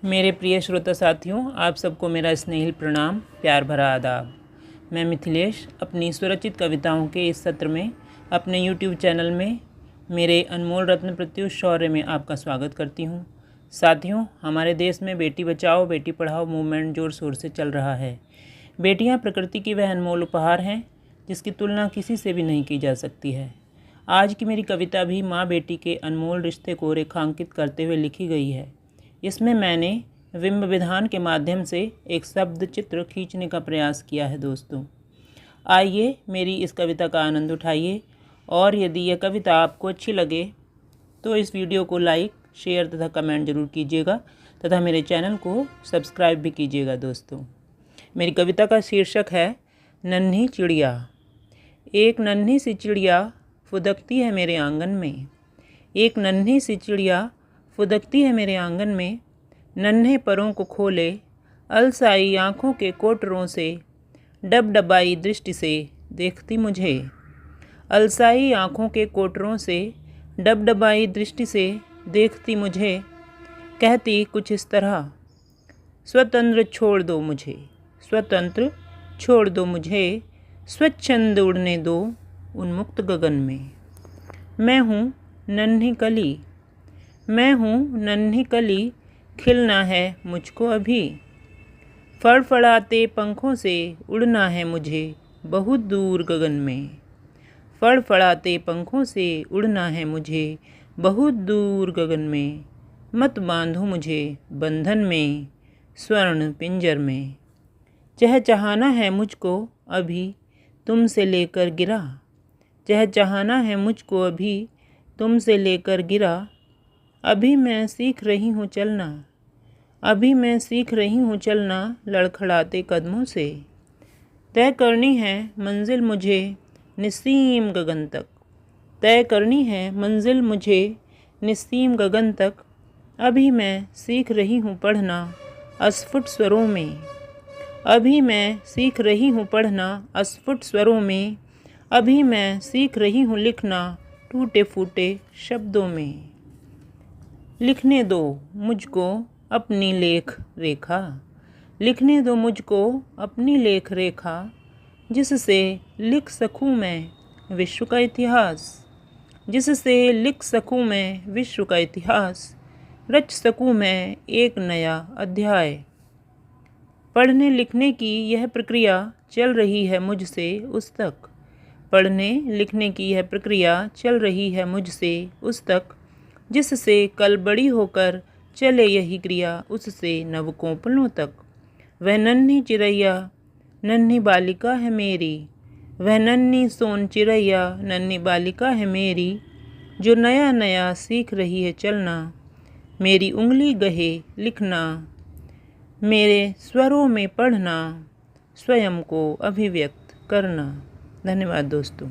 मेरे प्रिय श्रोता साथियों, आप सबको मेरा स्नेहिल प्रणाम, प्यार भरा आदाब। मैं मिथिलेश अपनी स्वरचित कविताओं के इस सत्र में अपने YouTube चैनल में मेरे अनमोल रत्न प्रत्युष शौर्य में आपका स्वागत करती हूँ। साथियों, हमारे देश में बेटी बचाओ बेटी पढ़ाओ मूवमेंट जोर शोर से चल रहा है। बेटियाँ प्रकृति की वह अनमोल उपहार हैं जिसकी तुलना किसी से भी नहीं की जा सकती है। आज की मेरी कविता भी माँ बेटी के अनमोल रिश्ते को रेखांकित करते हुए लिखी गई है। इसमें मैंने बिंब विधान के माध्यम से एक शब्द चित्र खींचने का प्रयास किया है। दोस्तों, आइए मेरी इस कविता का आनंद उठाइए और यदि यह कविता आपको अच्छी लगे तो इस वीडियो को लाइक, शेयर तथा कमेंट जरूर कीजिएगा तथा मेरे चैनल को सब्सक्राइब भी कीजिएगा। दोस्तों, मेरी कविता का शीर्षक है नन्ही चिड़िया। एक नन्ही सी चिड़िया फुदकती है मेरे आंगन में। एक नन्ही सी चिड़िया फुदकती है मेरे आंगन में। नन्हे परों को खोले अलसाई आँखों के कोटरों से डबडबाई दृष्टि से देखती मुझे। अलसाई आँखों के कोटरों से डबडबाई दृष्टि से देखती मुझे। कहती कुछ इस तरह, स्वतंत्र छोड़ दो मुझे, स्वतंत्र छोड़ दो मुझे, स्वच्छंद उड़ने दो उन्मुक्त गगन में। मैं हूँ नन्ही कली, मैं हूँ नन्ही कली, खिलना है मुझको अभी। फड़फड़ाते पंखों से उड़ना है मुझे बहुत दूर गगन में। फड़फड़ाते पंखों से उड़ना है मुझे बहुत दूर गगन में। मत बांधो मुझे बंधन में स्वर्ण पिंजर में। चहचहाना है मुझको अभी तुमसे लेकर गिरा। चहचहाना है मुझको अभी तुमसे लेकर गिरा। अभी मैं सीख रही हूँ चलना, अभी मैं सीख रही हूँ चलना लड़खड़ाते कदमों से। तय करनी है मंजिल मुझे निस्सीम गगन तक। तय करनी है मंजिल मुझे निस्सीम गगन तक। अभी मैं सीख रही हूँ पढ़ना अस्फुट स्वरों में। अभी मैं सीख रही हूँ पढ़ना अस्फुट स्वरों में। अभी मैं सीख रही हूँ लिखना टूटे फूटे शब्दों में। लिखने दो मुझको अपनी लेख रेखा, लिखने दो मुझको अपनी लेख रेखा, जिससे लिख सकूं मैं विश्व का इतिहास। जिससे लिख सकूं मैं विश्व का इतिहास, रच सकूं मैं एक नया अध्याय। पढ़ने लिखने की यह प्रक्रिया चल रही है मुझसे उस तक। पढ़ने लिखने की यह प्रक्रिया चल रही है मुझसे उस तक, जिससे कल बड़ी होकर चले यही क्रिया उससे नवकोपलों तक। वह नन्ही चिड़ैया नन्ही बालिका है मेरी, वह नन्ही सोन चिड़ैया नन्ही बालिका है मेरी, जो नया नया सीख रही है चलना। मेरी उंगली गहे लिखना, मेरे स्वरों में पढ़ना, स्वयं को अभिव्यक्त करना। धन्यवाद दोस्तों।